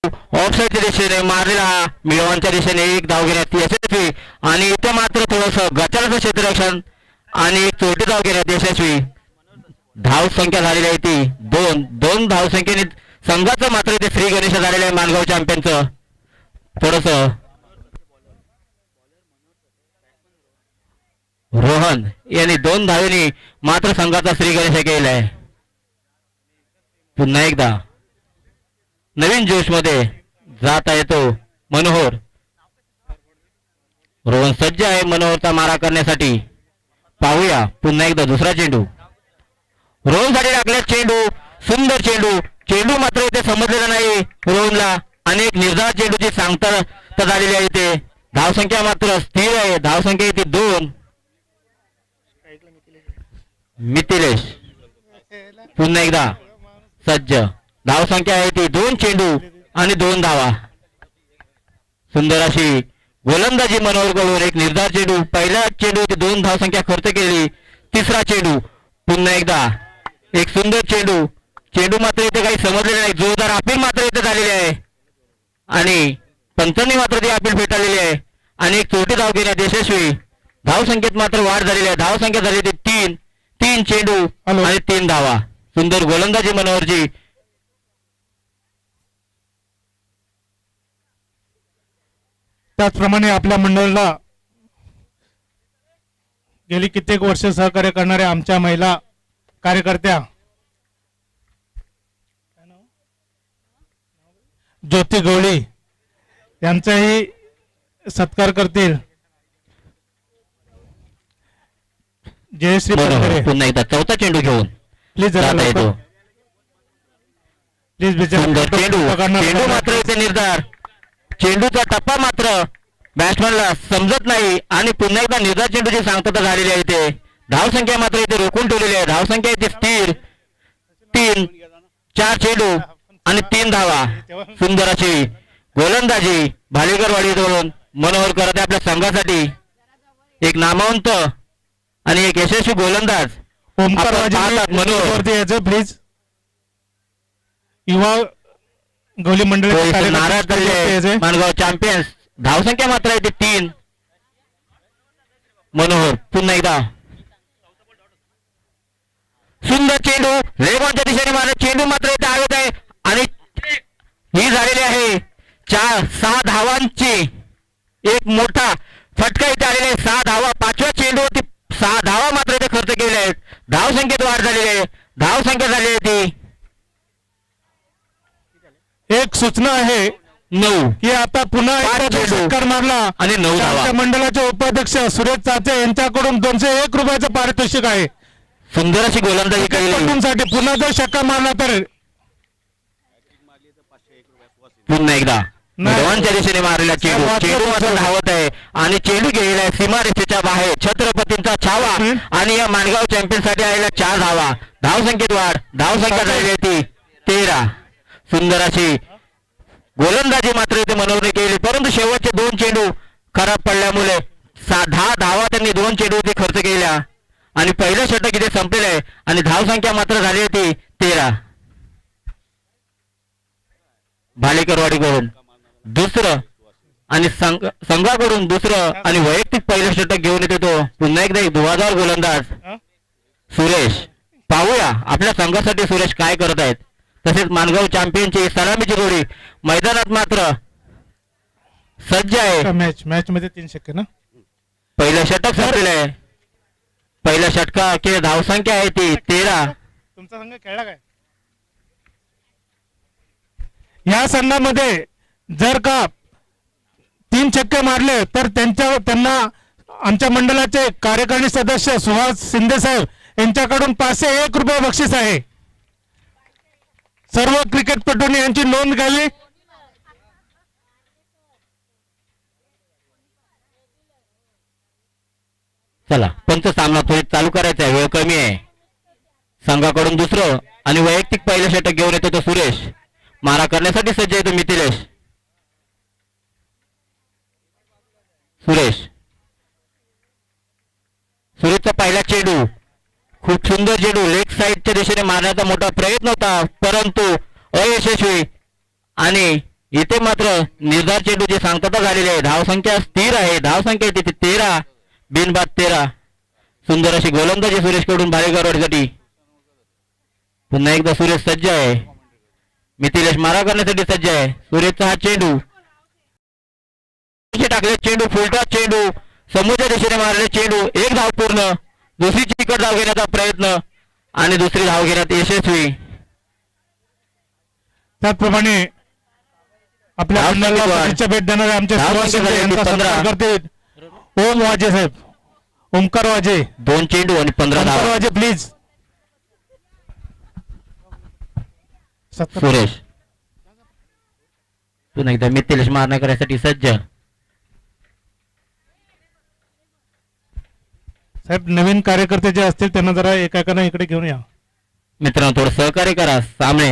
ऑफसाईडच्या दिशेने मारलेला मिळवांच्या दिशेने एक धाव घेण्यात यशस्वी आणि इथे मात्र थोडस गचाळाचं क्षेत्ररक्षण आणि एक चोटी धाव घेण्यात यशस्वी. धाव संख्या झालेली आहे ती दोन धाव संख्येने संघाचं मात्र इथे श्री गणेश झालेलं आहे मानगाव चॅम्पियनचं. थोडस रोहन यांनी 2 धावेने मात्र संघाचा श्री गणेश केलाय. पुन्हा एकदा नवीन जोश मध्ये जाता येतो मनोहर. रोहन सज्ज आहे मनोहरचा मारा करण्यासाठी. पाहूया पुन्हा एकदा दुसरा चेंडू रोहन साठी टाकल्या. चेंडू सुंदर चेंडू मात्र इथे समजलेला नाही रोहनला. अनेक निर्धार चेंडूची सांगता झालेली आहे इथे. धावसंख्या मात्र स्थिर आहे. धावसंख्या इथे 2. मिथिलेश पुन्हा एकदा सज्ज. धावसंख्या आहे ती 2 चेंडू आणि 2 धावा. सुंदर अशी गोलंदाजी मनोहर कडून एक निर्धार चेंडू. पहिल्या चेंडू 2 धावसंख्या खर्च केली. तिसरा चेंडू पुन्हा एकदा एक सुंदर चेंडू मात्र इथे काही समजलेले नाही. जोरदार अपील मात्र इथे झालेली आहे आणि पंचांनी मात्र ती अपील फेटाळलेली आहे आणि एक चोटी धाव घेण्यात यशस्वी. धावसंख्येत मात्र वाढ झालेली आहे. धावसंख्या झाली ती 3 चेंडू आणि 3 धावा. सुंदर गोलंदाजी मनोहरची. त्याचप्रमाणे आपल्या मंडळाला गेली कित्येक वर्ष सहकार्य करणाऱ्या आमच्या महिला कार्यकर्त्या ज्योती गवळी यांचाही सत्कार करतील. जयश्री पुन्हा एकदा चौथा चेंडू घेऊन प्लीज चेंडू मात्र इथे निर्धार. चेंडूचा टप्पा मात्र बॅट्समॅनला समजत नाही आणि पुन्हा एकदा निर्धार चेंडूची सांगता झालेली आहे इथे. धावसंख्या मात्र इथे रोखून ठेवलेली आहे. धावसंख्या इथे स्थिर 4 चेंडू आणि 3 धावा. सुंदर अशी गोलंदाजी भालेकरवाडीवरून मनोहर करत आहे आपल्या संघासाठी. एक नामवंत आणि एक यशस्वी गोलंदाज मनोहर प्लीज. युवा गवली मंडळी नाराज मानगाव चॅम्पियन्स. धावसंख्या मात्र आहे 3. मनोहर पुन्हा एकदा सुंदर चेंडू रेगॉनच्या दिशेने मारला. चेंडू मात्र इथे आगत आहे आणि ही झालेली आहे 6 धावांची एक मोठा फटका इथे आलेला आहे. 6 धावा. 5व्या चेंडूवरती 6 धावा मात्र इथे खर्च केलेल्या आहेत. धावसंख्येत वाढ झालेली आहे. धावसंख्या झाली आहे ती एक सूचना आहे 9 की आता पुन्हा षटकार मारला आणि 9 धावा. मंडळाचे उपाध्यक्ष सुरेश चाचे यांच्याकडून 201 रुपयाचं पारितोषिक आहे. सुंदर अशी गोलंदाजी साठी पुन्हा जर षटकार मारला तर पुन्हा एकदा धवनच्या दिशेने मारलेला चेंडू मात्र धावत आहे आणि चेंडू गेलेला आहे सीमारेषेच्या बाहेर. छत्रपतींचा छावा आणि या मानगाव चॅम्पियन साठी आलेल्या 4 धावा. धावसंख्येत वाढ. धावसंख्या झालेली आहे ती 13. सुंदर अशी गोलंदाजी मात्र इथे मनोहरने केली परंतु शेवटचे 2 चेंडू खराब पडल्यामुळे 10 धावा त्यांनी 2 चेंडू इथे खर्च केल्या आणि पहिलं षटक इथे संपलेलं आहे आणि धावसंख्या मात्र झाली होती 13. भालेकरवाडीकडून दुसरं आणि संघाकडून दुसरं आणि वैयक्तिक पहिलं षटक घेऊन येतो तो पुन्हा एकदा एक धुवाधार गोलंदाज सुरेश. पाहूया आपल्या संघासाठी सुरेश काय करत आहेत. तसेच मानगाव चॅम्पियनची सलामीची जोडी मैदानात मात्र सज्ज आहे. मॅच मध्ये 3 शक्य ना. पहिलं षटक संपलेलं आहे. पहिल्या षटका की धावसंख्या आहे ती 13. तुमचा संघ खेळला काय या संघामध्ये जर का 3 छक्के मारले तर त्यांना आमच्या मंडळाचे कार्यकारिणी सदस्य सुहास शिंदे साहेब यांच्याकडून 501 रुपये बक्षीस आहे. सर्व क्रिकेटपटूंनी यांची नोंद घ्यावी. चला पंच सामना थोडी चालू करायचा आहे. वेळ कमी आहे. संघाकडून दुसरं आणि वैयक्तिक पहिलं षटक घेऊन येतो तो सुरेश. मारा करण्यासाठी सज्ज येतो मिथिलेश. सुरेशचा पहिला चेंडू खूप सुंदर चेंडू लेग साइडच्या दिशेने मारण्याचा मोठा प्रयत्न होता परंतु अयशस्वी आणि इथे मात्र निर्धार चेंडूची सांगता झालेली आहे. धावसंख्या स्थिर आहे. धावसंख्या तिथे 13, बिनबाद 13. सुंदर अशी गोलंदाजी सुरेश कडून भालेकरवाडीसाठी. पुन्हा एकदा सुरेश सज्ज आहे. मिथिलेश मारा करण्यासाठी सज्ज आहे. सुरेशचा हा चेंडू टाकले, चेंडू फुलटॉस चेंडू, समोरच्या दिशेने मारले चेंडू. एक धाव पूर्ण. दुसरी चिकट धाव घेण्याचा प्रयत्न आणि दुसरी धाव घेण्यात यशस्वी. त्याचप्रमाणे आपल्या धाव मंडळाला संख्या शुभेच्छा भेट देणारे आमचे धाव सुभाष संख्या शिंदे झाली यांचा 15. सत्कार करतील ओम वाजे साहेब. ओमकार वाजे, 2 चेंडू आणि 15 ओमकार धावा. वाजे प्लीज. सुरेश पुन्हा एकदा मिथिलेश मारण्या करण्यासाठी सज्ज. साहेब नवीन कार्यकर्ते जे असतील त्यांना जरा एकाएकानं इकडे घेऊन या. मित्रांनो थोडं सहकार्य करा. सामने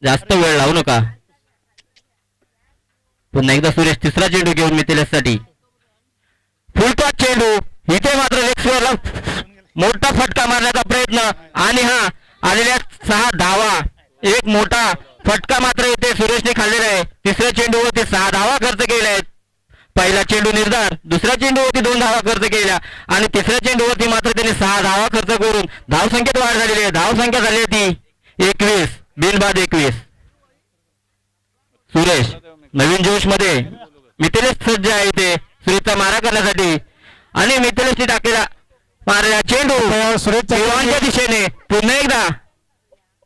जास्त वेळ लावू नका. पुन्हा एकदा सुरेश तिसरा चेंडू घेऊन मिथिलेशसाठी. फुलटॉस चेंडू. इथे मात्र लेग स्क्वेअरला मोठा फटका मारण्याचा प्रयत्न आणि हा आलेल्या 6 धावा. एक मोठा फटका मात्र इथे सुरेशने खाल्लेला आहे. तिसऱ्या चेंडूवरती 6 धावा खर्च केल्या आहेत. पहिला चेंडू निर्धार, दुसऱ्या चेंडूवरती 2 धावा खर्च केल्या आणि तिसऱ्या चेंडूवरती मात्र त्यांनी 6 धावा खर्च करून धावसंख्येत वाढ झालेली आहे. धावसंख्या झाली ती 21, बिनबाद 21. सुरेश नवीन जोश मध्ये. मिथिलेश सज्ज आहे इथे सुरेशचा मारा करण्यासाठी आणि मिथिलेशने टाकलेला मारलेला चेंडू सुरेश देवांच्या दिशेने. पुन्हा एकदा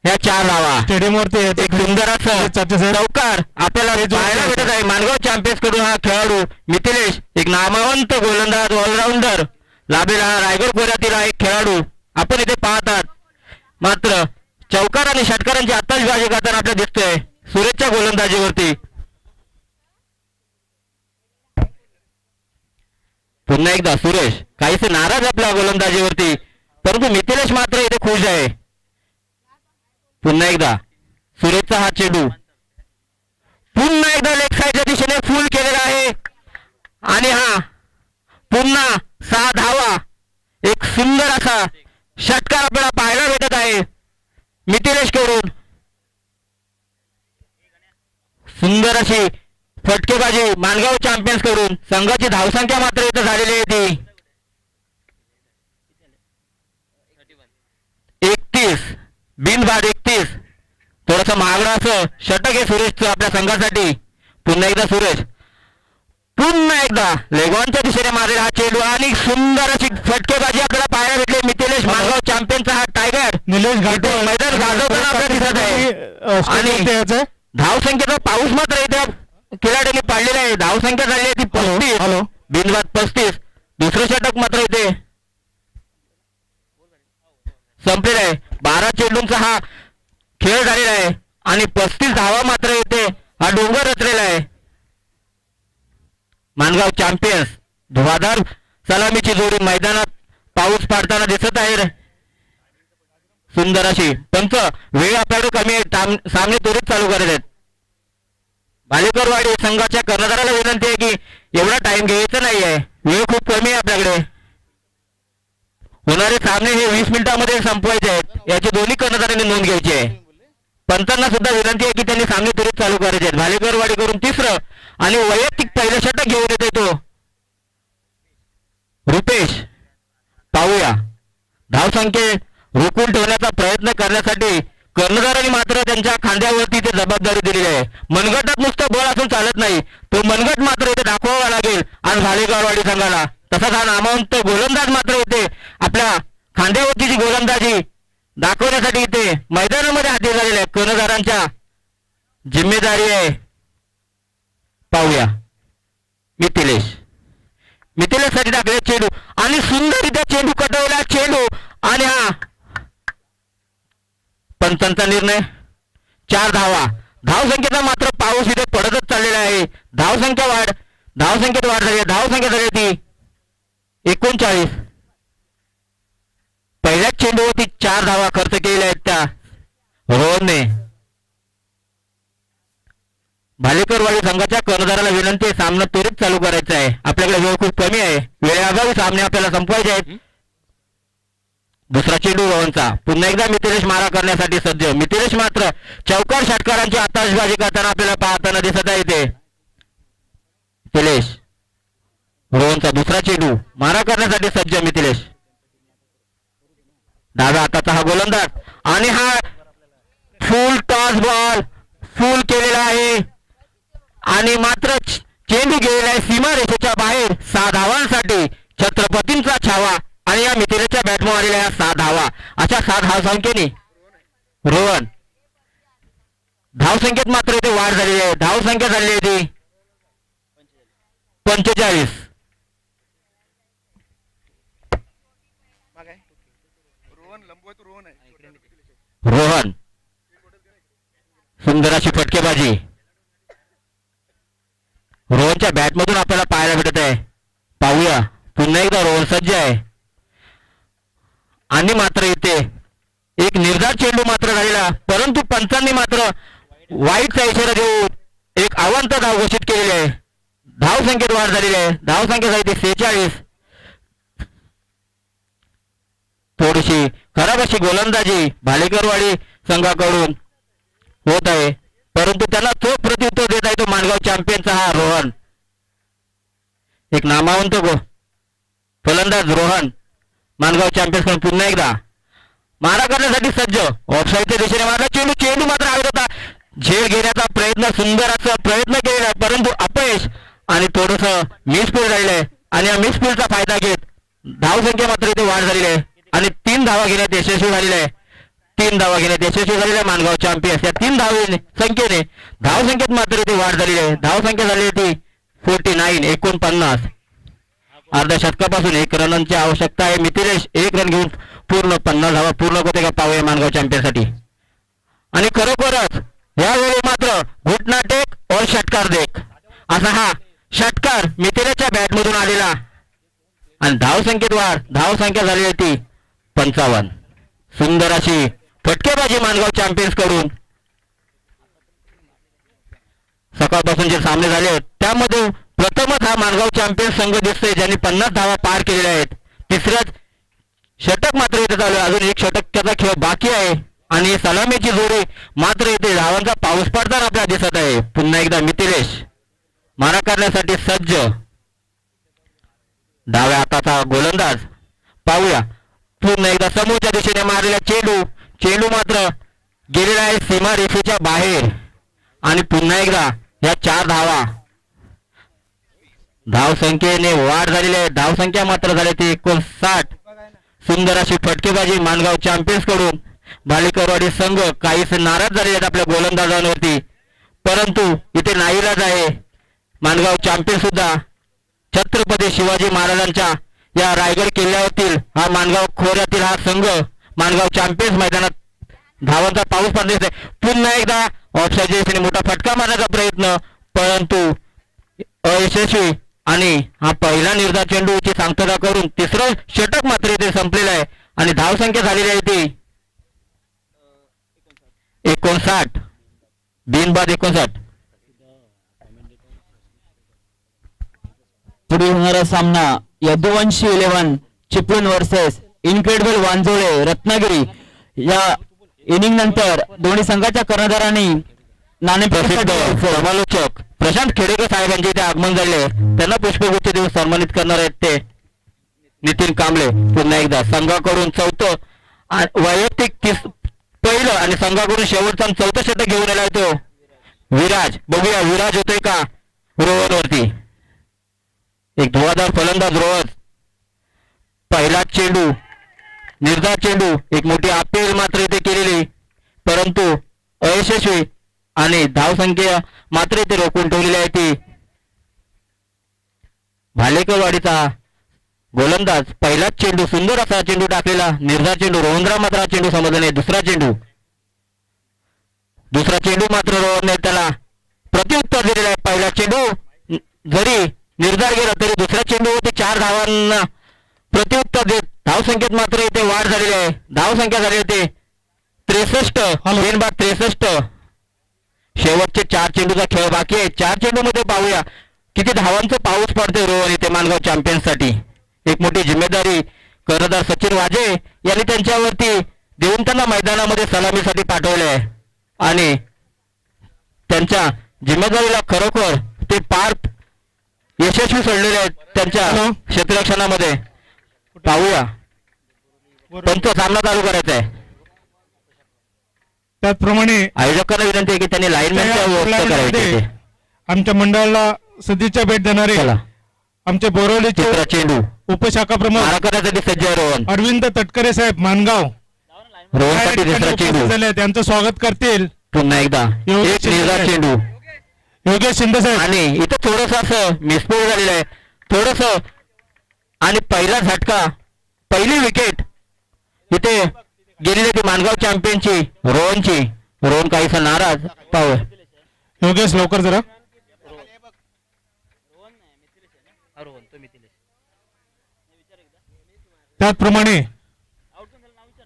ह्या 4 धावा. स्टेडियम वरती एक सुंदर असं चौकार आपल्याला पाहायला भेटत आहे. मानगाव चॅम्पियन्स कडून हा खेळाडू मिथिलेश एक नामवंत गोलंदाज ऑलराऊंडर लाभलेला हा रायगड खोऱ्यातील हा एक खेळाडू आपण इथे पाहतात. मात्र चौकार आणि षटकारांची आत्ताच बाजी करताना आपल्याला दिसतोय सुरेशच्या गोलंदाजीवरती. पुन्हा एकदा सुरेश काहीसे नाराज आपल्या गोलंदाजीवरती, परंतु मिथिलेश मात्र इथे खुश आहे. पुन्हा एकदा सुरेशचा हा चेंडू पुन्हा एकदा लेग साईडच्या दिशेने फुल केलेला आहे आणि हा पुन्हा 6 धावा. एक सुंदर असा षटकार आपल्याला पाहायला भेटत आहे मिथिलेश कडून. सुंदर अशी फटकेबाजी मानगाव चॅम्पियन्स कडून. संघाची धावसंख्या मात्र इथं झालेली आहे ती 31, बिनबाद 31. थोडस महागडं असं षटक आहे सुरेशचं आपल्या संघासाठी. पुन्हा एकदा सुरेश पुन्हा एकदा लेगॉनच्या दिशेने मारलेला हा चेंडू आणि सुंदर अशी फटकेबाजी आपल्याला पाहायला भेटली. मिथिलेश मानगाव चॅम्पियनचा हा टायगर निलेश घाटे मैदान गाजवताना आपल्याला दिसत आहे. आणि धावसंख्येचा पाऊस मात्र इथे खेळाडूंनी पाडलेला आहे. धावसंख्या झाली आहे ती 35, बिनबाद 35. दुसरं षटक मात्र इथे संपलेला आहे. 12 चेंडूंचा हा खेळ झालेला आहे आणि 35 धावा मात्र इथे हा डोंगर रचलेला आहे. मानगाव चॅम्पियन्स धुवाधार सलामीची जोडी मैदानात पाऊस पाडताना दिसत आहे. सुंदर अशी पंच वेळ आपल्याकडे कमी आहे. सामने त्वरित चालू करत आहेत. भालेकरवाडी संघाच्या कर्णधाराला विनंती आहे की एवढा टाइम घ्यायचा नाही आहे. वेळ खूप कमी आहे आपल्याकडे. होणारे सामने हे 20 मिनिटांमध्ये संपवायचे आहेत. याची दोन्ही कर्णधारांनी नोंद घ्यायची आहे. पंचांना सुद्धा विनंती आहे की त्यांनी सामने त्वरित चालू करायचे आहेत. भालेकरवाडी करून तिसरं आणि वैयक्तिक पहिलं षटक घेऊन येते तो रुपेश. पाहूया धावसंख्येत रोखून ठेवण्याचा प्रयत्न करण्यासाठी कर्णधारांनी मात्र त्यांच्या खांद्यावरती ते जबाबदारी दिलेली आहे. मनगटात नुसतं बळ असून चालत नाही, तो मनगट मात्र इथे दाखवावा लागेल आज भालेकरवाडी संघाला. तसाच हा नामवंत गोलंदाज मात्र इथे आपल्या खांद्यावरची जी गोलंदाजी दाखवण्यासाठी इथे मैदानामध्ये हाती झालेल्या आहे. कर्णधारांच्या जिम्मेदारी आहे. पाहूया मिथिलेशसाठी टाकले चेंडू आणि सुंदररित्या चेंडू कटवला चेंडू आणि हा पंचांचा निर्णय 4 धावा. धावसंख्येचा मात्र पाऊस इथे पडतच चाललेला आहे. धावसंख्येत वाढ झाली. धावसंख्या झाली ती 39. पहिल्याच चेंडूवरती 4 धावा खर्च केलेल्या आहेत त्या रोहनने. भालेकरवाडी संघाच्या कर्णधाराला विनंती आहे सामना त्वरित चालू करायचा आहे. आपल्याकडे वेळ खूप कमी आहे. वेळेअभावी सामने आपल्याला संपवायचे आहेत. दुसरा चेंडू रोहनचा. पुन्हा एकदा मिथिलेश मारा करण्यासाठी सज्ज. मिथिलेश मात्र चौकार षटकारांची आताशबाजी करताना आपल्याला पाहताना दिसत आहे. इथे मिथिलेश रोहनचा दुसरा चेंडू मारा करण्यासाठी सज्ज. मिथिलेश डाव्या हाताचा हा गोलंदाज आणि हा फुल टॉस बॉल फुल केलेला आहे आणि मात्र चेंडू गेलेला आहे सीमारेषेच्या बाहेर. 6 धावांसाठी छत्रपतींचा छावा आणि या मिथिलेशच्या बॅटमोर आलेल्या या 6 धावा. अशा 6 धावसंख्येने रोहन धावसंख्येत मात्र इथे वाढ झालेली आहे. धावसंख्या झालेली आहे ती 45. रोहन सुंदर अशी फटकेबाजी रोहनच्या बॅटमधून आपल्याला पाहायला भेटत आहे. पाहूया पुन्हा एकदा रोहन सज्ज आहे आणि मात्र इथे एक निर्धार चेंडू मात्र झालेला, परंतु पंचांनी मात्र वाईटचा इशारा देऊन एक अवांतर धाव घोषित केलेली आहे. धावसंख्येत वाढ झालेली आहे. धावसंख्या झाली 46. थोडीशी खराब अशी गोलंदाजी भालेकरवाडी संघाकडून होत आहे, परंतु त्याला चोख प्रत्युत्तर देत आहे तो माणगाव चॅम्पियनचा हा रोहन. एक नामावंत फलंदाज रोहन माणगाव चॅम्पियन्स पुन्हा एकदा मारा करण्यासाठी सज्ज. ऑफसाईडच्या दिशेने मारला चेंडू. चेंडू मात्र हवेत होता. झेल घेण्याचा प्रयत्न सुंदर असा प्रयत्न केलेला आहे, परंतु अपयश आणि थोडस मिसफील्ड राहिले आणि या मिसफील्डचा फायदा घेत धावसंख्या मात्र इथे वाढ झालेली आहे आणि 3 धावा घेण्यात यशस्वी झालेले आहे. 3 धावा घेण्यात यशस्वी झालेले आहे माणगाव चॅम्पियन्स. या 3 संख्येने धावसंख्येत मात्र इथे वाढ झालेली आहे. धावसंख्या झालेली ती 49 49. अर्ध्या शतकापासून 1 रनांची आवश्यकता आहे. मिथिलेश 1 रन घेऊन पूर्ण 50 धावा पूर्ण होते का पाहूया माणगाव चॅम्पियनसाठी. आणि खरोखरच यावेळी मात्र घुटना टेक और षटकार देख असा हा षटकार मिथिलेशच्या बॅटमधून आलेला आणि धावसंख्येत वाढ. धावसंख्या झालेली ती 55. सुंदर अशी फटकेबाजी माणगाव चॅम्पियन्स कडून. सकाळपासून जे सामने झाले त्यामध्ये प्रथमच हा माणगाव चॅम्पियन्स संघ दिसतोय ज्यांनी 50 धावा पार केलेल्या आहेत. तिसरंच षटक मात्र इथे चालू आहे. अजून एक षटकाचा खेळ बाकी आहे आणि सलामीची जोडी मात्र इथे धावांचा पाऊस पडताना आपल्याला दिसत आहे. पुन्हा एकदा मिथिलेश मारा करण्यासाठी सज्ज. डाव्या हाताचा गोलंदाज पाहूया पुन्हा एकदा समोरच्या दिशेने मारलेला चेंडू. चेंडू मात्र गेलेला आहे सीमा रेषेच्या बाहेर आणि पुन्हा एकदा या 4 धावा. धावसंख्येने वाढ झालेली आहे. धावसंख्या मात्र झाली ती 59. सुंदर अशी फटकेबाजी माणगाव चॅम्पियन्स कडून. भालेकरवाडी संघ काहीच नाराज झालेले आहेत आपल्या गोलंदाजांवरती, परंतु इथे नाईलाज आहे. माणगाव चॅम्पियन सुद्धा छत्रपती शिवाजी महाराजांच्या या रायगड किल्ल्यावरील हा माणगाव खोऱ्यातील हा संघ माणगाव चॅम्पियन्स मैदानात धावांचा पाऊस पडत आहे. पुन्हा एकदा ऑफसाईडच्या दिशेने मोठा फटका मारण्याचा प्रयत्न, परंतु अयशस्वी आणि हा पहिला निर्धार चेंडूची सांगता करून तिसरं षटक मात्र इथे संपलेलं आहे आणि धावसंख्या झालेली आहे ती 59. बिनबाद 59. पुढे होणारा सामना यदुवंशी 11 चिपळूण वर्सेस इनक्रेडिबल वांजोळे रत्नागिरी. या इनिंग नंतर दोन्ही संघाच्या कर्णधारांनी प्रसिद्ध समालोचक प्रशांत खेडेकर साहेबांचे इथे आगमन झाले. त्यांना पुष्पगुच्छ देऊन सन्मानित करणार आहेत ते नितीन कांबळे. पुन्हा एकदा संघाकडून वैयक्तिक पहिलं आणि संघाकडून शेवटचा 4थं षटक घेऊन आला तो विराज. बघूया विराज होतोय का रोहन वरती. एक धुवाधार फलंदाज रोहन. पहिला चेंडू निर्धार चेंडू. एक मोठी अपील मात्र इथे केलेली, परंतु अयशस्वी आणि धावसंख्या मात्र इथे रोखून ठेवलेली आहे ती भालेकरवाडीचा गोलंदाज. पहिलाच चेंडू सुंदर असा चेंडू टाकलेला निर्धार चेंडू. रोहनराव मात्र हा चेंडू समजला नाही. दुसरा चेंडू मात्र रोहनने त्याला प्रत्युत्तर दिलेला आहे. पहिला चेंडू जरी निर्धार गेला तरी दुसऱ्या चेंडूवरती 4 धावांना प्रत्युत्तर देत धावसंख्येत मात्र इथे वाढ झालेली आहे. धावसंख्या झाली होती 63. बिनबाद 63. शेवटचे 4 चेंडूचा खेळ बाकी आहे. 4 चेंडू मध्ये पाहूया किती धावांचा पाऊस पडतोय रोहन इथे माणगाव चॅम्पियन्स साठी. एक मोठी जिम्मेदारी कर्णधार सचिन वाजे यांनी त्यांच्यावरती देऊन त्यांना मैदानामध्ये सलामीसाठी पाठवले आहे आणि त्यांच्या जिम्मेदारीला खरोखर ते पार यशस्वी सोडलेले आहेत त्यांच्या क्षेत्ररक्षणामध्ये. पाहूया त्यांचा सामना चालू करायचा आहे. त्याचप्रमाणे आयोजकांना विनंती आहे की त्यांनी लाईनमॅनच्या व्यवस्था करायची आहे. आमच्या मंडळाला सदिच्छा भेट देणारे चला आमचे बोरवलीचे चित्रा चेंडू उपशाखा प्रमुख मारा करण्यासाठी सज्ज आहे रोहन. अरविंद तटकरे साहेब मानगाव रोहनसाठी तिसरा चेंडू झाले, त्यांचं स्वागत करतील पुन्हा एकदा एक निर्धार चेंडू योगेश शिंदे साहेब. आणि इथं थोडस असं मिसपोज झालेलं आहे थोडस आणि पहिला झटका पहिली विकेट इथे गेलेली ती मानगाव चॅम्पियनची रोहनची. रोहन काहीसा नाराज. पाहूया योगेश लवकर जरा. त्याचप्रमाणे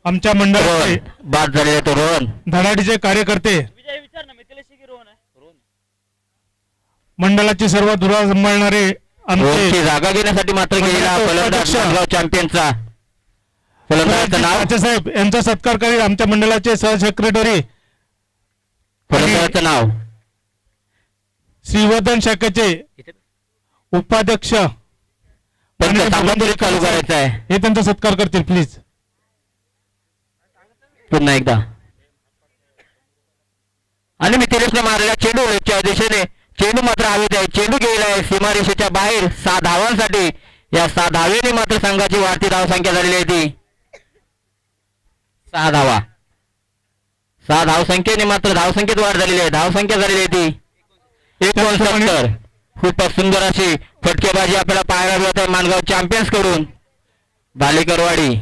आमच्या मंडळाचे रोहन बाद झालेला तो रोहन. धडाडीचे कार्यकर्ते मंडळाची सर्व धुरा सांभाळणारे रोहनची आमचे जागा घेण्यासाठी मात्र गेलेला फलंदाज मानगाव चॅम्पियनचा फलंदाजाचं नाव राजे साहेब यांचा सत्कार करीत आमच्या मंडळाचे सहसेक्रेटरी फलंदाजाचं नाव श्रीवर्धन शाखेचे उपाध्यक्ष त्यांचा सामना तरी चालू करायचा आहे. हे त्यांचा सत्कार करतील प्लीज. पुन्हा एकदा आणि मिथिलेशने मारलेला चेंडू लेगच्या दिशेने चेंडू मात्र हवेत आहे. चेंडू गेलेला आहे सीमारेषेच्या बाहेर 6 धावांसाठी. या 6 धावेने मात्र संघाची वाढती धावसंख्या झालेली आहे ती 6 धावा. 6 धावसंख्येने मात्र धावसंख्येत वाढ झालेली आहे. धावसंख्या झालेली आहे ती 69. खूपच सुंदर अशी फटकेबाजी आपल्याला पाहायला मिळत आहे मानगाव चॅम्पियन्स कडून. बालेकरवाडी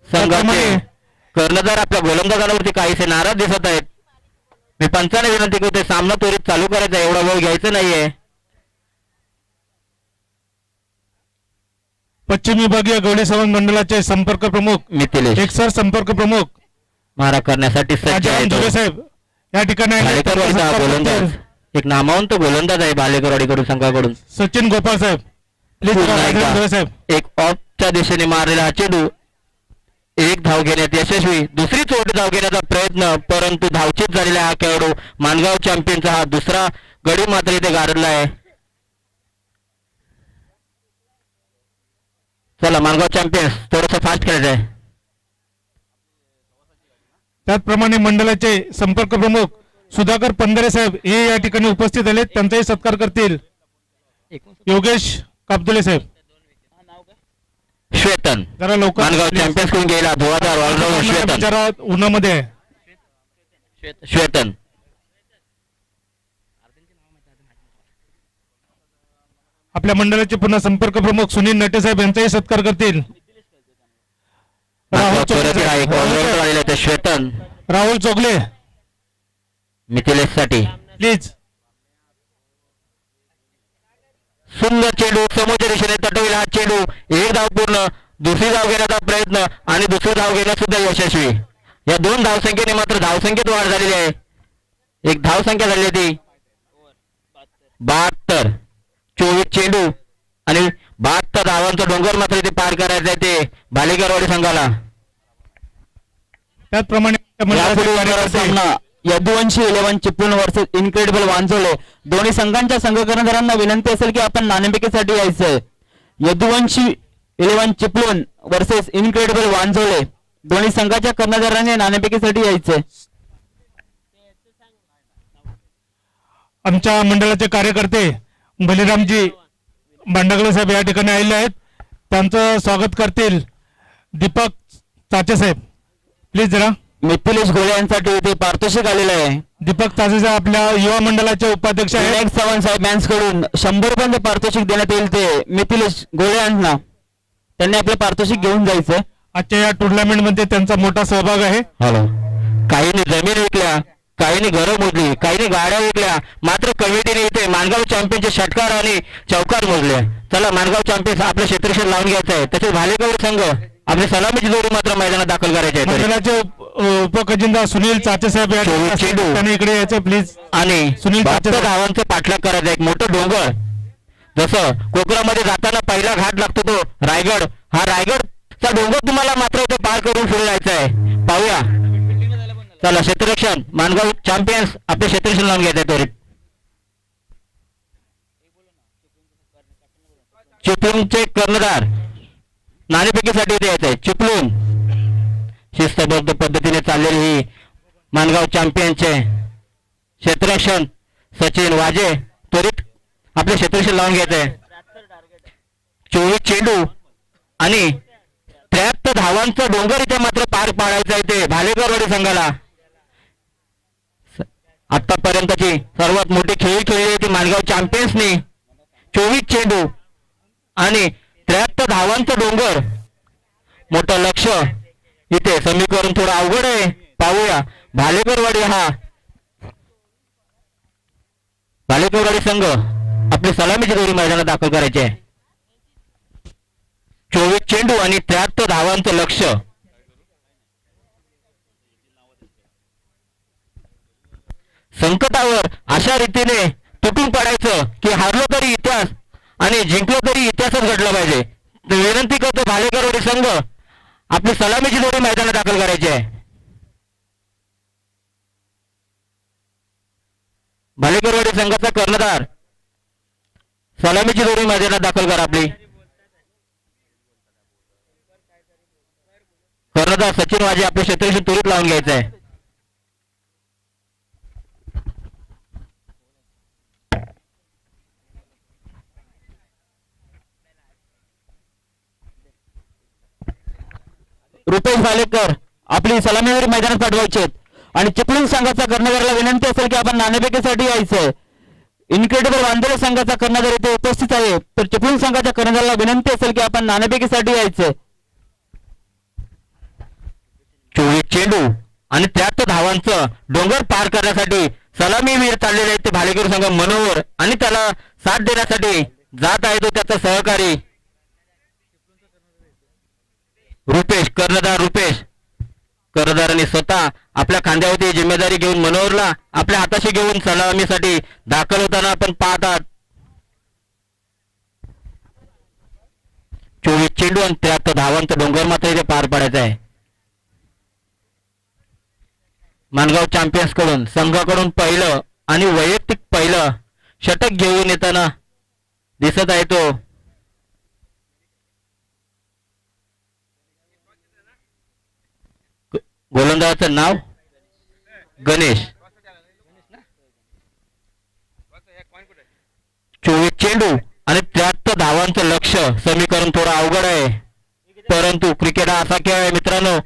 संघाचे कर्णधार आपल्या गोलंदाजावरती काहीसे नाराज दिसत आहेत. मी पंचाने विनंती करते सामना त्वरित चालू करायचा. एवढा वेळ घ्यायचा नाहीये. पश्चिम विभागीय गवळी संबंध मंडळाचे संपर्क प्रमुख मिथिलेश एकसर संपर्क प्रमुख मारा करण्यासाठी सज्ज राजाराम आहे जोगे तो. साहेब या ठिकाणी आले. भालेकरवाडीचा गोलंदाज एक नामवंत गोलंदाज आहे भालेकरवाडीकडून संघाकडून. सचिन गोपाळ साहेब प्लीज. पुन्हा राजाराम जोगे एकदा साहेब एक ऑफच्या दिशेने मारलेला हा चेंडू एक धाव घेण्यात यशस्वी. दुसरी चोटी धाव घेण्याचा प्रयत्न परंतु धावचीत झालेला हा खेळाडू मानगाव चॅम्पियनचा हा दुसरा गडी मात्र इथे गारडला आहे. चला मानगाव चॅम्पियन्स थोडस फास्ट खेळायचं आहे. त्याचप्रमाणे मंडळाचे संपर्क प्रमुख सुधाकर पंधरे साहेब हे या ठिकाणी उपस्थित आले. त्यांचाही सत्कार करतील योगेश काबदुले साहेब. श्वेतन जरा लवकर मानगाव चॅम्पियन्स कडून गेला धुवाधार ऑलराऊंडर श्वेतन. जरा उन्हामध्ये आहे. श्वेतन आपल्या मंडळाचे पुन्हा संपर्क प्रमुख सुनील नटे साहेब यांचाही सत्कार करतील राहुल चोगले. श्वेतन राहुल चोगले मिथिलेश साठी प्लीज. सुंदर चेंडू समोरच्या दिशेने तटविला हा चेंडू. एक धाव पूर्ण. दुसरी धाव घेण्याचा प्रयत्न आणि दुसरी धाव घेण्यात सुद्धा यशस्वी. या 2 धावसंख्येने मात्र धावसंख्येत वाढ झालेली आहे. एक धावसंख्या झाली ती 72. 24 चेंडू आणि 72 धावांचा डोंगर मात्र इथे पार करायचा आहे ते भालेकरवाडी संघाला. त्याचप्रमाणे यापुढे होणारा सामना यदुवंशी 11 चिपळूण वर्सेस इनक्रेडिबल वांजोळे. दोन्ही संघांच्या संघ कर्णधारांना विनंती असेल की आपण नाणेफेकीसाठी यायचंय. Yaduvanshi 11 Chiplun versus incredible Vanjole. दोन्ही संघाच्या कर्णधारांनी नाणेफेकीसाठी यायचंय. आमच्या मंडळाचे कार्यकर्ते बलिरामजी भांडागळे साहेब या ठिकाणी आलेले आहेत. त्यांचं स्वागत करतील दीपक चाचे साहेब प्लीज. जरा मिथिलेश घोळे यांसाठी इथे पारितोषिक आलेलं आहे. दीपक चाचे साहेब आपल्या युवा मंडळाचे उपाध्यक्ष आहेत. विनायक चव्हाण साहेब यांस कडून 100 रुपयांचे पारितोषिक देण्यात येईल ते मिथिलेश घोळे यांना. त्यांनी आपलं पारितोषिक घेऊन जायचंय. आजच्या या टुर्नामेंट मध्ये त्यांचा मोठा सहभाग आहे. हॅलो काहींनी जमीन विकल्या, काहींनी घरं मोजली, काहींनी गाड्या विकल्या. मात्र कमिटीने इथे मानगाव चॅम्पियनचे षटकार आणि चौकार मोजले. चला मानगाव चॅम्पियन्स आपलं क्षेत्रक्षण लावून घ्यायचं आहे. तसेच भालेकरवाडी संघ आपली सलामीची जोडी मात्र मैदानात दाखल करायची आहे. मंडळाचे उपखजिनदार सुनील चाचे साहेब या ठिकाणी चेंडू. त्यांनी इकडे यायचं प्लीज. आणि सुनील चाचे 72 धावांचं पाठलाग करायचं. एक मोठं डोंगर जसं कोकणामध्ये जाताना पहिला घाट लागतो तो रायगड. हा रायगड चा डोंगर तुम्हाला मात्र इथे पार करून पुढे जायचं आहे. पाहूया. चला क्षेत्ररक्षण मानगाव चॅम्पियन्स आपले क्षेत्ररक्षण लावून घ्यायचे त्वरित. चिपळूणचे कर्णधार नाणेफेकीसाठी इथे यायचंय. चिपळूण शिस्तबद्ध पद्धतीने चाललेली ही मानगाव चॅम्पियनचे क्षेत्ररक्षण सचिन वाजे त्वरित आपले क्षेत्ररक्षण लावून घ्यायचंय. 24 चेंडू आणि 73 धावांचा डोंगर इथे मात्र पार पाडायचा इथे भालेकरवाडी संघाला. आतापर्यंतची सर्वात मोठी खेळी खेळली होती मानगाव चॅम्पियन्सनी. 24 चेंडू आणि 73 धावांचा डोंगर. मोठं लक्ष इथे समीकरण थोडं अवघड आहे. पाहूया. भालेकरवाडी संघ आपली सलामीची दोरी मैदानात दाखल करायची आहे. 24 चेंडू आणि 73 धावांचं लक्ष. संकटावर अशा रीतीने तुटून पडायचं की हारलो तरी इतिहास आणि जिंकलो तरी इतिहासच घडला पाहिजे. विनंती करतो भालेकरवाडी संघ आपली सलामीची जोडी मैदानात दाखल करायची आहे. भालेकरवाडी संघाचा कर्णधार सलामीची जोडी मैदानात दाखल करा. आपली कर्णधार सचिन वाजे आपले क्षेत्ररक्षण त्वरित लावून घ्यायचं आहे. रुपेश भालेकर आपली सलामीवर मैदानात पाठवायचे आणि चिपळूण संघाचा कर्णधाराला विनंती असेल की आपण नाणेफेकीसाठी यायचंय. इनक्रेडिबल वांजोळे संघाचा कर्णधार इथे उपस्थित आहे तर चिपळूण संघाच्या कर्णधाराला विनंती असेल की आपण नाणेफेकीसाठी यायचंय. 24 चेंडू आणि 73 धावांचं डोंगर पार करण्यासाठी सलामीवीर चाललेले आहेत ते भालेकर संघ मनोहर आणि त्याला साथ देण्यासाठी जात आहे तो त्याचा सहकारी रुपेश. कर्णधारांनी स्वतः आपल्या खांद्यावरती जिम्मेदारी घेऊन मनोहरला आपल्या हाताशी घेऊन सलामीसाठी दाखल होताना आपण पाहतात. 24 चेंडू आणि 73 धावांचा डोंगर मात्र इथे पार पडायचा आहे. मानगाव चॅम्पियन्स कडून संघाकडून पहिलं आणि वैयक्तिक पहिलं षटक घेऊन येताना दिसत आहे तो गोलंदाजाचं नाव गणेश. 24 चेंडू आणि 73 धावांचं लक्ष. समीकरण थोडं अवघड आहे परंतु क्रिकेट हा असा खेळ आहे मित्रांनो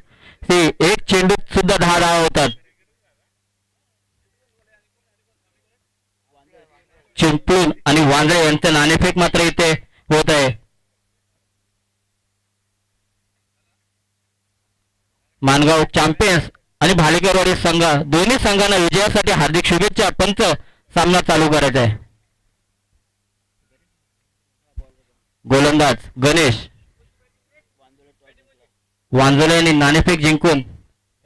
की एक चेंडूत सुद्धा 10 धावा होतात. चिपळूण आणि वांजळे यांचं नाणेफेक मात्र इथे होत आहे. मानगाव चॅम्पियन्स आणि भालेकरवाडी संघ दोन्ही संघांना विजयासाठी हार्दिक शुभेच्छा. पंच सामना चालू करायचा आहे. गोलंदाज गणेश. वांजोळे यांनी नाणेफेक जिंकून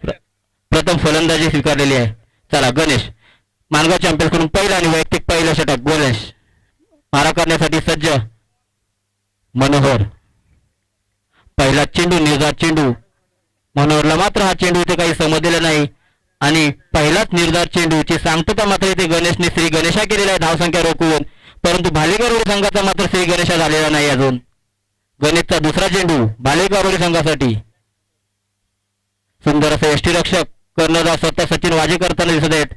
प्रथम फलंदाजी स्वीकारलेली आहे. चला गणेश मानगाव चॅम्पियन्स कडून पहिला आणि वैयक्तिक पहिला षटक. गणेश मारा करण्यासाठी सज्ज. मनोहर पहिला चेंडू निर्धार चेंडू. मनोहरला मात्र हा चेंडू इथे काही समजलेला नाही आणि पहिलाच निर्धार चेंडूची सांगता मात्र इथे गणेशने श्री गणेशा केलेला आहे धावसंख्या रोखून. परंतु भालेकरवाडी संघाचा मात्र श्री गणेशा झालेला नाही अजून. गणेशचा दुसरा चेंडू भालेकरवाडी संघासाठी. सुंदर असं यष्टीरक्षक कर्णधार स्वतः सचिन वाजे करताना दिसत आहेत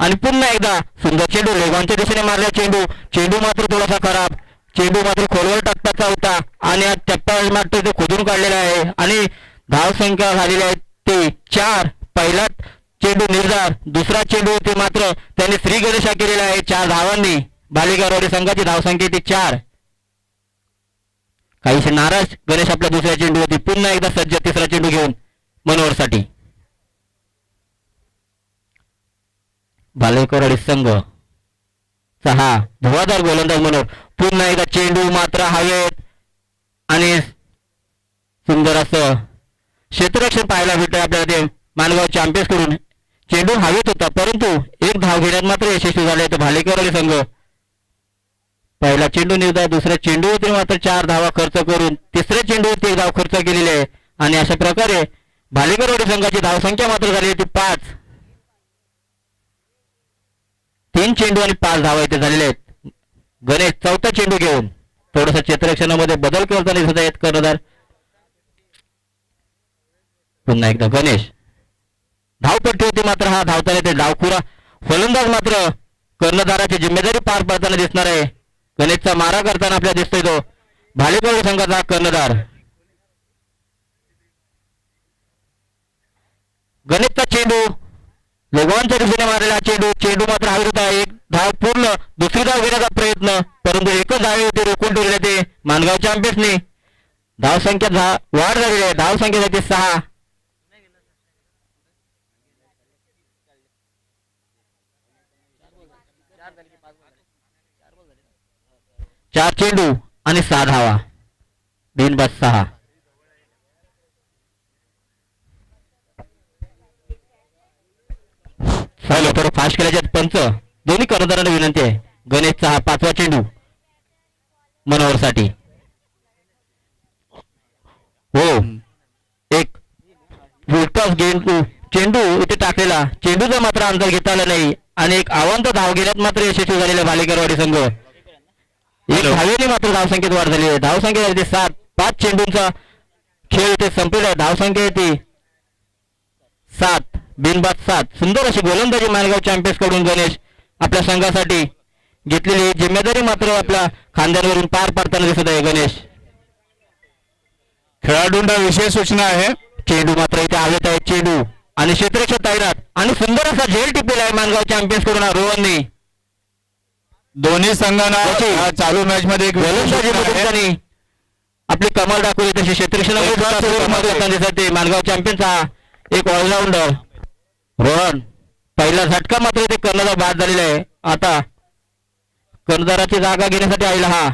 आणि पुन्हा एकदा सुंदर चेंडू वेगांच्या दिशेने मारला. चेंडू मात्र थोडासा खराब. चेंडू मात्र खोलवर टाकताचा होता आणि आज टप्पा मात्र ते खोदून काढलेला आहे आणि धाव संख्या झालेली आहे ते 4. पहिला चेंडू निर्धार. दुसरा चेंडू ते मात्र त्यांनी श्री गणेशा केलेला आहे 4 धावांनी. भालेकरवाडी संघाची धावसंख्या ती 4. काहीसे नाराज गणेश आपल्या दुसऱ्या चेंडूवरती. पुन्हा एकदा सज्ज तिसरा चेंडू घेऊन मनोहरसाठी. भालेकरवाडी संघ 6 धुवाधार गोलंदाज मनोहर. पुन्हा एकदा चेंडू मात्र हवेत आणि सुंदर असं क्षेत्ररक्षण पाहायला भेटतंय आपल्याला ते मानगाव चॅम्पियन्स कडून. चेंडू हवेत होता परंतु एक धाव घेण्यात मात्र यशस्वी झाले ते भालेकरवाडी संघ. पहिला चेंडू निर्धार, दुसऱ्या चेंडूवरती मात्र 4 धावा खर्च करून तिसऱ्या चेंडूवरती 1 धाव खर्च केलेली आहे आणि अशा प्रकारे भालेकरवाडी संघाची धावसंख्या मात्र झाली होती 5. 3 चेंडू आणि 5 धावा इथे झालेले आहेत. गणेश चौथा चेंडू घेऊन थोडस क्षेत्ररक्षणामध्ये बदल करताना दिसत आहेत कर्णधार. पुन्हा एकदा गणेश धावपट्टीवरती मात्र हा धावताना ते डावखुरा फलंदाज मात्र कर्णधाराची जिम्मेदारी पार पाडताना दिसणार आहे. गणेशचा मारा करताना आपल्याला दिसतोय तो भालेकरवाडी संघाचा कर्णधार. गणेशचा चेंडू लोगांच्या दिशेने मारलेला चेंडू मात्र हवेत होता. 1 धाव पूर्ण, दुसरी धाव घेण्याचा प्रयत्न, परंतु एकच धावेवरती रोखून ठेवले ते मानगाव चॅम्पियन्सनी. धावसंख्या वाढ झालेली आहे. धावसंख्या जाते 6. 4 चेंडू आणि 6 धावा. बिनबाद 6. थोडं फास्ट केल्याच्यात पंच दोन्ही कर्णधारांना विनंती आहे. गणेशचा हा 5वा चेंडू मनोहरसाठी. हो, एक फुलटॉस चेंडू इथे टाकलेला, चेंडूचा मात्र अंतर घेता आला नाही आणि एक आव्हान धाव घेण्यात मात्र यशस्वी झालेला भालेकरवाडी संघ. एक धावेने मात्र धावसंख्येत वाढ झाली आहे. धावसंख्या झाली 7. 5 चेंडूंचा खेळ इथे संपलेला आहे. धावसंख्या येते 7. बिनबाद 7. सुंदर अशी गोलंदाजी मानगाव चॅम्पियन्स कडून गणेश आपल्या संघासाठी घेतलेली जिम्मेदारी मात्र आपल्या खांद्यावरून पार पाडताना दिसत आहे गणेश. खेळाडूंना विशेष सूचना आहे. चेंडू मात्र इथे हवेत आहे. चेंडू आणि क्षेत्ररक्षक तैनात आणि सुंदर असा झेल टिपलेला आहे मानगाव चॅम्पियन्स कडून रोहनने. दोन्ही संघांना चालू मॅच मध्ये एक गोलंदाजी पद्धतीने आपली कमाल दाखवली तशी क्षेत्ररक्षणामध्ये दिसत आहे मानगाव चॅम्पियन्सचा एक ऑलराऊंडर रोहन. पहिला झटका मात्र इथे कर्णधार बाद झालेला आहे. आता कर्णधाराची जागा घेण्यासाठी आलेला हा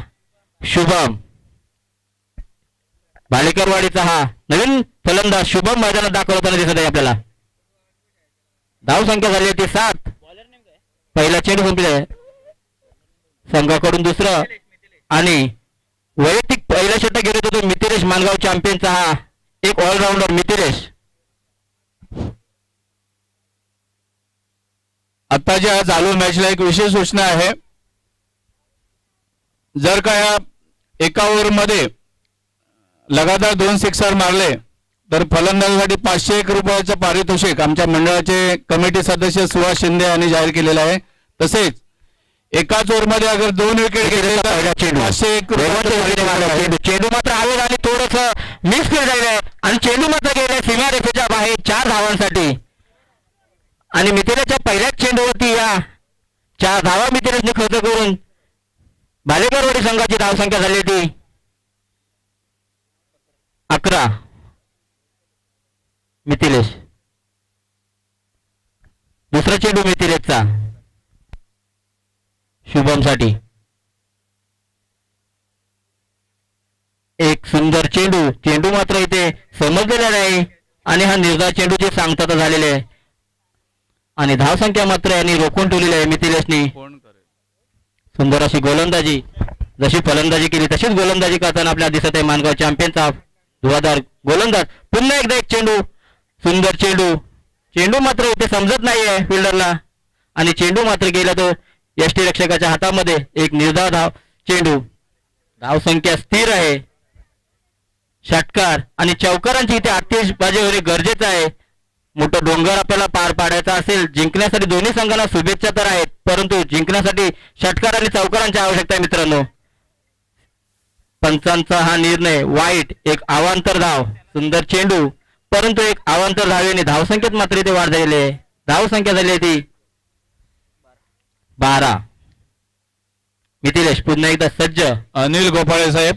शुभम, भालेकरवाडीचा हा नवीन फलंदाज शुभम मैदानात दाखवताना दिसत आहे आपल्याला. धावसंख्या झाली होती 7. पहिला चेंडू संपले संघाकडून दुसरं आणि वैयक्तिक पहिला षटक घेत होतो मिथिलेश मानगाव चॅम्पियनचा हा एक ऑलराऊंडर मिथिलेश. आताच्या चालू मॅचला एक विशेष सूचना आहे. जर का या एका ओव्हरमध्ये लगातार 2 सिक्सर मारले तर फलंदाजासाठी 501 रुपयाचं पारितोषिक आमच्या मंडळाचे कमिटी सदस्य सुहास शिंदे यांनी जाहीर केलेलं आहे. तसेच एकाच ओव्हरमध्ये अगर 2 विकेट घेतले तर 501 रुपये. चेंडू मात्र आवेग आणि थोडस मिस केलं जाईल आणि चेंडू मात्र गेले सीमारेषेच्या बाहेर 4 धावांसाठी आणि मिथिलेशच्या पहिल्याच चेंडूवरती या 4 धावा मिथिलेशने खर्च करून भालेकरवाडी संघाची धावसंख्या झाली होती 11. मिथिलेश दुसरा चेंडू मिथिलेशचा शुभमसाठी. एक सुंदर चेंडू मात्र इथे समजलेला नाही आणि हा निर्धार चेंडूची सांगता झालेले आहे आणि धावसंख्या मात्र यांनी रोखून ठेवलेली आहे मिथिलेशनी. सुंदर अशी गोलंदाजी, जशी फलंदाजी केली तशीच गोलंदाजी करताना आपल्याला दिसत आहे मानगाव चॅम्पियनचा धुवाधार गोलंदाज. पुन्हा एकदा एक चेंडू, सुंदर चेंडू मात्र इथे समजत नाहीये फिल्डरला आणि चेंडू मात्र गेला तो यष्टी रक्षकाच्या हातामध्ये. एक निर्धार चेंडू. धावसंख्या स्थिर आहे. षटकार आणि चौकारांची इथे आतिषबाजी होणे गरजेचं आहे. मोठं डोंगर आपल्याला पार पाडायचा असेल, जिंकण्यासाठी दोन्ही संघांना शुभेच्छा तर आहेत, परंतु जिंकण्यासाठी षटकार आणि चौकारांची आवश्यकता आहे मित्रांनो. पंचांचा हा निर्णय वाईट. एक अवांतर धाव, सुंदर चेंडू, परंतु एक अवांतर धावेने धावसंख्येत मात्र इथे वाढ झालेली आहे. धावसंख्या झाली आहे ती 12. मिथिलेश पुन्हा एकदा सज्ज. अनिल गोपाळे साहेब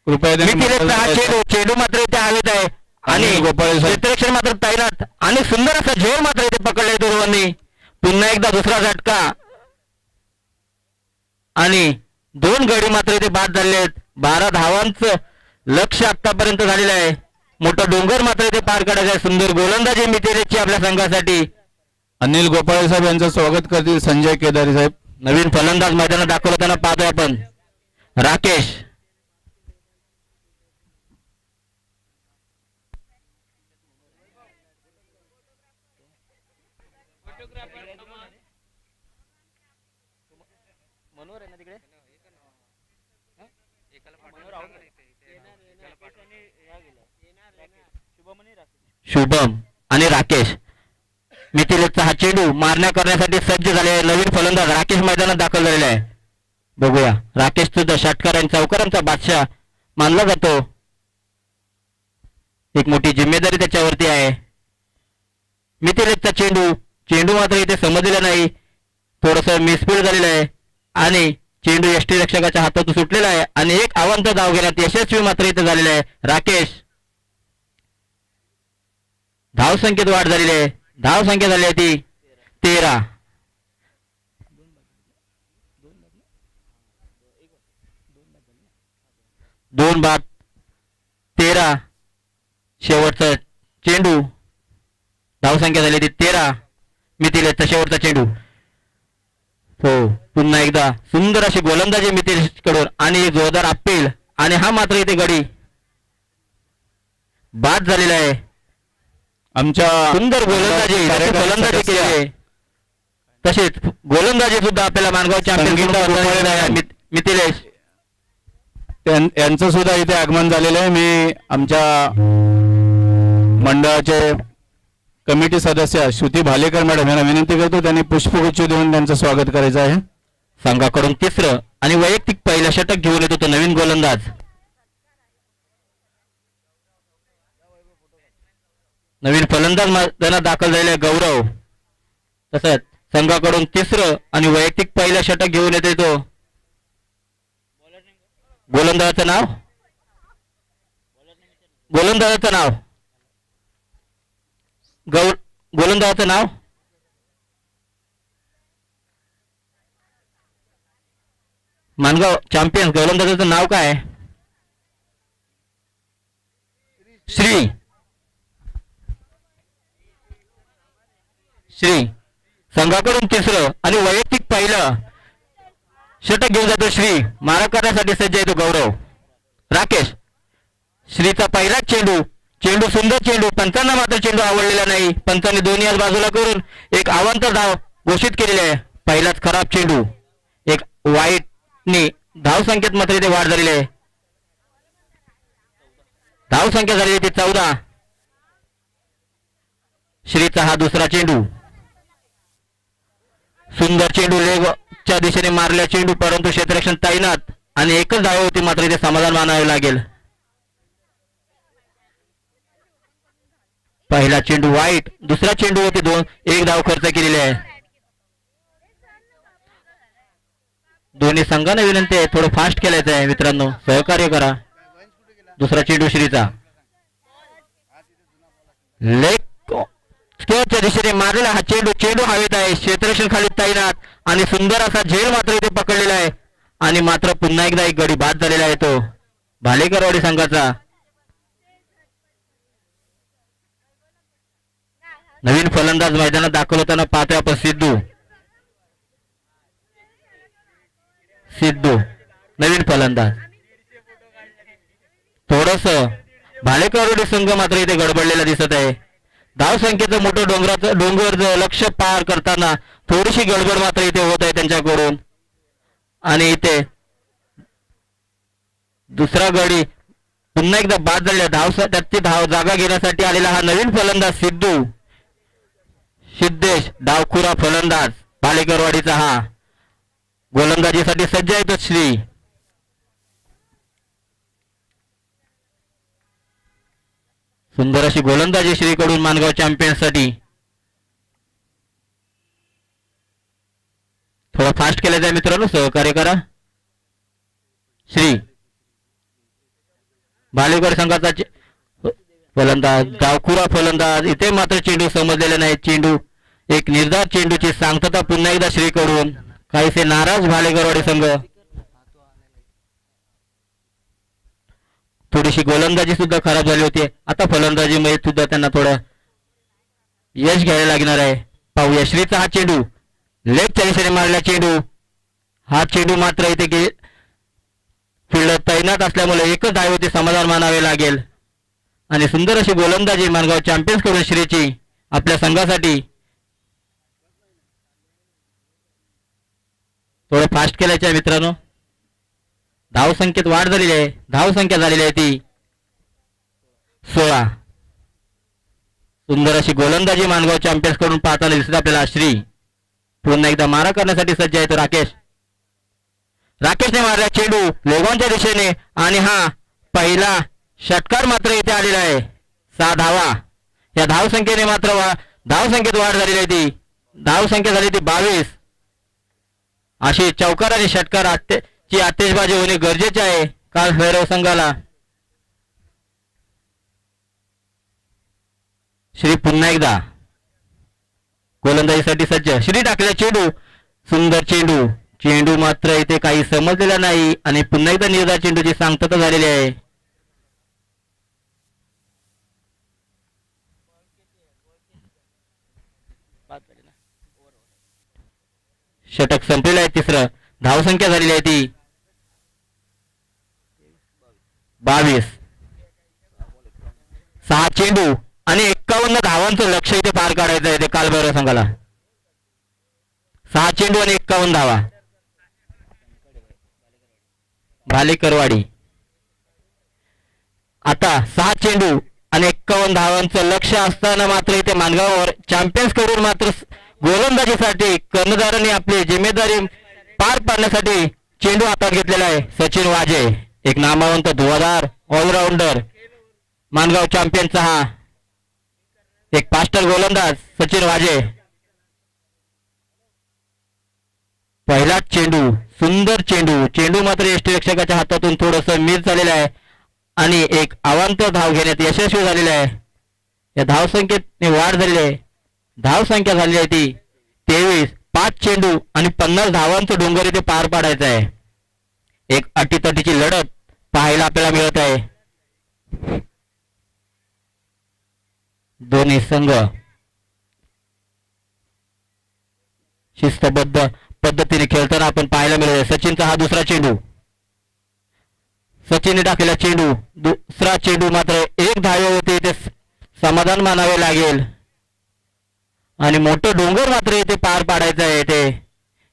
कृपया मिथिलेशचा हा चेंडू मात्र इथे हवेत आहे आणि क्षेत्ररक्षण मात्र तैनात आणि सुंदर असा झेल मात्र इथे पकडले दोघांनी. पुन्हा एकदा दुसरा झटका आणि 2 गडी मात्र इथे बाद झाले आहेत. 12 धावांचं लक्ष आतापर्यंत झालेलं आहे. मोठा डोंगर मात्र इथे पार काढायचा आहे. सुंदर गोलंदाजी मिथिलेशची आपल्या संघासाठी. अनिल गोपाळे साहेब यांचं स्वागत करतील संजय केदारी साहेब. नवीन फलंदाज मैदानात दाखवताना पाहतोय आपण राकेश. शुभम आणि राकेश मिथिलेशचा हा चेंडू मारण्या करण्यासाठी सज्ज झाले. नवीन फलंदाज राकेश मैदानात दाखल झालेला आहे. बघूया राकेश सुद्धा षटकार आणि चौकारांचा बादशाह मानला जातो. एक मोठी जिम्मेदारी त्याच्यावरती आहे. मिथिलेशचा चेंडू मात्र इथे समजलेला नाही. थोडस मिसफील्ड झालेलं आहे आणि चेंडू यष्टीरक्षकाच्या हातातून सुटलेला आहे आणि एक अवांत धाव घेण्यात यशस्वी मात्र इथे झालेला आहे. राकेश धाव संख्येत वाढ झालेली आहे. धाव संख्या झाली आहे ती 13. दोन बाद 13. शेवटचा चेंडू धाव संख्या झाली ती 13. मिथिलेशचा शेवटचा चेंडू. हो पुन्हा एकदा सुंदर अशी गोलंदाजी मिथिलेश कडून आणि जोरदार अपील आणि हा मात्र इथे गडी बाद झालेला आहे. आमच्या सुंदर गोलंदाजी फलंदाजी केली आहे. तसेच गोलंदाजी सुद्धा आपल्याला मानगाव चॅम्पियन मिथिलेश यांचं सुद्धा इथे आगमन झालेलं आहे. मी आमच्या मंडळाचे कमिटी सदस्य श्रुती भालेकर मॅडम यांना विनंती करतो त्यांनी पुष्पगुच्छ देऊन त्यांचं स्वागत करायचं आहे. संघाकडून तिसरं आणि वैयक्तिक पहिलं षटक घेऊन येतो तो नवीन गोलंदाज. नवीन फलंदाज मैदानात दाखल झालेला गौरव. तसंच संघाकडून तिसरं आणि वैयक्तिक पहिलं षटक घेऊन येतो तो गोलंदाजाचं नाव गोलंदाजाचं नाव मानगाव चॅम्पियन्स गोलंदाजाचं नाव काय? श्री संघाकडून तिसरं आणि वैयक्तिक पहिलं षटक घेऊन जातो श्री. मारा करण्यासाठी सज्ज आहे तो गौरव. राकेश श्रीचा पहिला चेंडू सुंदर चेंडू. पंचांना मात्र चेंडू आवडलेला नाही. पंचांनी दोन्ही हात बाजूला करून एक अवांतर धाव घोषित केलेली आहे. पहिलाच खराब चेंडू. एक वाईटने धाव संख्येत मात्र इथे वाढ झालेली आहे. धाव संख्या झालेली ती 14. श्रीचा हा दुसरा चेंडू. सुंदर चेंडू लेगच्या दिशेने मारल्या चेंडू परंतु क्षेत्ररक्षण तैनात आणि एकच धाव होती मात्र इथे समाधान मानावे लागेल. पहिला चेंडू वाईट. दुसरा चेंडू होती 1 धाव खर्च केलेली आहे. दोन्ही संघांना विनंती आहे थोडं फास्ट खेळायचं आहे मित्रांनो, सहकार्य करा. दुसरा चेंडू श्रीचा लेग स्क्वेअरच्या दिशेने मारलेला हा चेंडू हवेत आहे. क्षेत्ररक्षण खाली तैनात आणि सुंदर असा झेल मात्र इथे पकडलेला आहे आणि मात्र पुन्हा एकदा एक गडी बाद झालेला आहे तो भालेकरवाडी संघाचा. नवीन फलंदाज मैदानात दाखल होताना पाहतोय आपण सिद्धू नवीन फलंदाज. थोडस भालेकरवाडी संघ मात्र इथे गडबडलेला दिसत आहे. धाव संख्येचं मोठं डोंगर लक्ष पार करताना थोडीशी गडबड मात्र इथे होत आहे त्यांच्याकडून आणि इथे दुसरा गडी पुन्हा एकदा बाद झालेला त्याची धाव जागा घेण्यासाठी आलेला हा नवीन फलंदाज सिद्धेश डावखुरा फलंदाज भालेकरवाडीचा. हा गोलंदाजीसाठी सज्ज आहे तो श्री. सुंदर अशी गोलंदाजी श्रीकडून मानगाव चॅम्पियन्ससाठी. थोडा फास्ट केलं जाय मित्रांनो, सहकार्य करा. श्री भालेकर संघाचा फलंदाज डावखुरा फलंदाज. इथे मात्र चेंडू समजलेला नाही. चेंडू एक निर्धार चेंडूची सांगता पुन्हा एकदा श्रीकडून. काहीसे नाराज भालेकरवाडी संघ. थोडीशी गोलंदाजी सुद्धा खराब झाली होती. आता फलंदाजीमध्ये सुद्धा त्यांना थोडं यश घ्यायला लागणार आहे. पाहूया श्रीचा हा चेंडू लेगच्या दिशेने मारला चेंडू हा चेंडू मात्र इथे फील्ड तैनात असल्यामुळे एकच धावेवरती समाधान मानावे लागेल. आणि सुंदर अशी गोलंदाजी मानगाव चॅम्पियन्स कडून श्रीची आपल्या संघासाठी. थोडं फास्ट केल्याच्या मित्रांनो. धावसंख्येत वाढ झालेली आहे. धावसंख्या झालेली आहे ती 16. सुंदर अशी गोलंदाजी मानगाव चॅम्पियन्स कडून पाहताना दिसत आपल्याला श्री. पुन्हा एकदा मारा करण्यासाठी सज्ज आहे तो राकेशने मारला चेंडू लेगॉनच्या दिशेने आणि हा पहिला षटकार मात्र इथे आलेला आहे. 6 धावा. या धावसंख्येने मात्र धावसंख्येत वाढ झालेली आहे ती. धावसंख्या झाली ती 22. अशी चौकार आणि षटकार ची आतिषबाजी होणे गरजेचे आहे काल भैरव संघाला. श्री पुन्हा एकदा गोलंदाजीसाठी सज्ज. श्री टाकला चेंडू. सुंदर चेंडू. चेंडू मात्र इथे काही समजलेला नाही आणि पुन्हा एकदा निर्धार चेंडूची सांगता झालेली आहे. षटक संपलेलं आहे तिसरं. धावसंख्या झालेली आहे ती 22. 6 चेंडू आणि 51 धावांचं लक्ष इथे पार काढायचं आहे ते कालभैरव संघाला. 6 चेंडू आणि 51 धावा. भालेकरवाडी आता 6 चेंडू आणि 51 धावांचं लक्ष असताना मात्र इथे मानगाववर चॅम्पियन्स कडून मात्र गोलंदाजीसाठी कर्णधारांनी आपली जिम्मेदारी पार पाडण्यासाठी चेंडू हातात घेतलेला आहे. सचिन वाजे एक नामवंत धुवाधार ऑलराऊंडर मानगाव चॅम्पियनचा हा एक फास्टर गोलंदाज सचिन वाजे. पहिला चेंडू. सुंदर चेंडू. चेंडू मात्र यष्टीरक्षकाच्या हातातून थोडस मिस झालेला आहे आणि एक अवांतर धाव घेण्यात यशस्वी झालेला आहे. या धावसंख्येत वाढ झालेली आहे. धावसंख्या झालेली आहे ती 23. 5 चेंडू आणि 50 धावांचं डोंगर इथे पार पाडायचं आहे. एक अटीतटीची लढत पाहायला आपल्याला मिळत आहे. दोन्ही संघ शिस्तबद्ध पद्धतीने खेळताना आपण पाहायला मिळत. सचिनचा हा दुसरा चेंडू. सचिनने टाकलेला चेंडू. दुसरा चेंडू मात्र एक धावेवरती इथे समाधान मानावे लागेल आणि मोठं डोंगर मात्र इथे पार पाडायचं आहे. इथे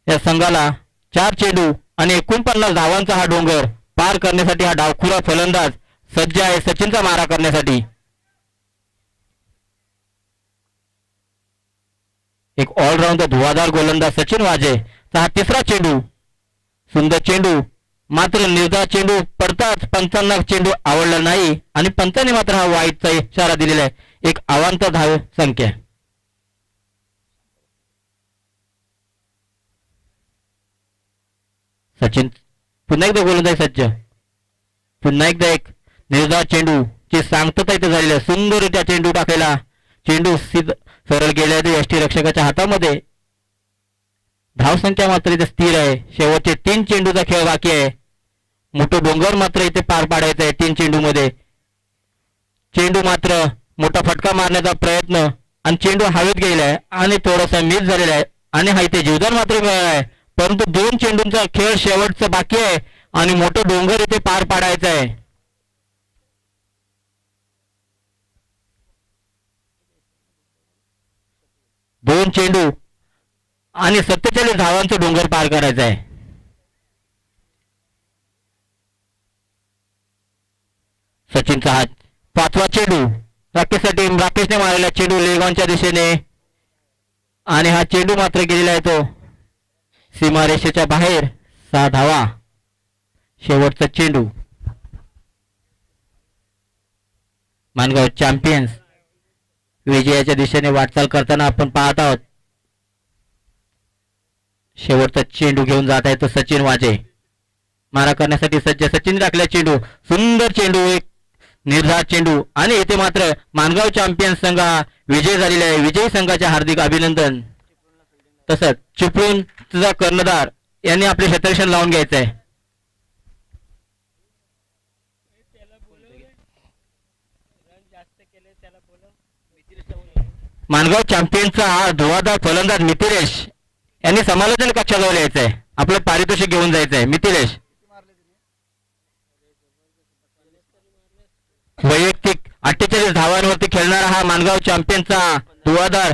या संघाला 4 चेंडू आणि 49 धावांचा हा डोंगर पार करण्यासाठी हा डावखुरा फलंदाज सज्ज आहे सचिनचा मारा करण्यासाठी. एक ऑलराऊंडर धुवाधार गोलंदाज सचिन वाजेचा हा तिसरा चेंडू. सुंदर चेंडू मात्र निर्धार चेंडू पडताच पंचांना चेंडू आवडला नाही आणि पंचांनी मात्र हा वाईटचा इशारा दिलेला आहे. एक अवांतर धाव संख्या. सचिन पुन्हा एकदा गोलंदाज सज्ज. पुन्हा एकदा एक निर्धार चेंडू ची सांगता इथे झालेली आहे. सुंदररित्या चेंडू टाकलेला. चेंडू सरळ गेल्या यष्टीरक्षकाच्या हातामध्ये. धावसंख्या मात्र इथे स्थिर आहे. शेवटचे 3 चेंडूचा खेळ बाकी आहे. मोठं डोंगर मात्र इथे पार पाडायचं आहे 3 चेंडू मध्ये. चेंडू मात्र मोठा फटका मारण्याचा प्रयत्न आणि चेंडू हवेत गेलाय आणि थोडासा मिस झालेला आहे आणि हा इथे जीवदान मात्र मिळाला आहे. परंतु 2 चेंडूंचा खेळ शेवटचा बाकी आहे आणि मोठं डोंगर इथे पार पाडायचं आहे. दोन चेंडू आणि 47 धावांचं डोंगर पार करायचं आहे. सचिनचा हा 5वा चेंडू. राकेशने मारलेला चेंडू लेगॉनच्या दिशेने आणि हा चेंडू मात्र गेलेला आहे तो सीमारेषेच्या बाहेर. 6 धावा. शेवटचा चेंडू. मानगाव चॅम्पियन्स विजयाच्या दिशेने वाटचाल करताना आपण पाहत आहोत. शेवटचा चेंडू घेऊन जात आहे तो सचिन वाजे. मारा करण्यासाठी सज्ज. सचिन टाकला चेंडू. सुंदर चेंडू. एक निर्धार चेंडू आणि येथे मात्र मानगाव चॅम्पियन्स संघ विजय झालेला आहे. विजयी संघाचे हार्दिक अभिनंदन. तसंच चिपळूण तुझा कर्णधार यांनी आपले क्षेत्ररक्षण लावून घ्यायचं आहे. मानगाव चॅम्पियनचा हा धुवाधार फलंदाज मिथिलेश यांनी समालोचन कक्षाजवळ यायचं आहे आपलं पारितोषिक घेऊन जायचं आहे. मिथिलेश वैयक्तिक 48 धावांवरती खेळणारा हा मानगाव चॅम्पियनचा दुवादार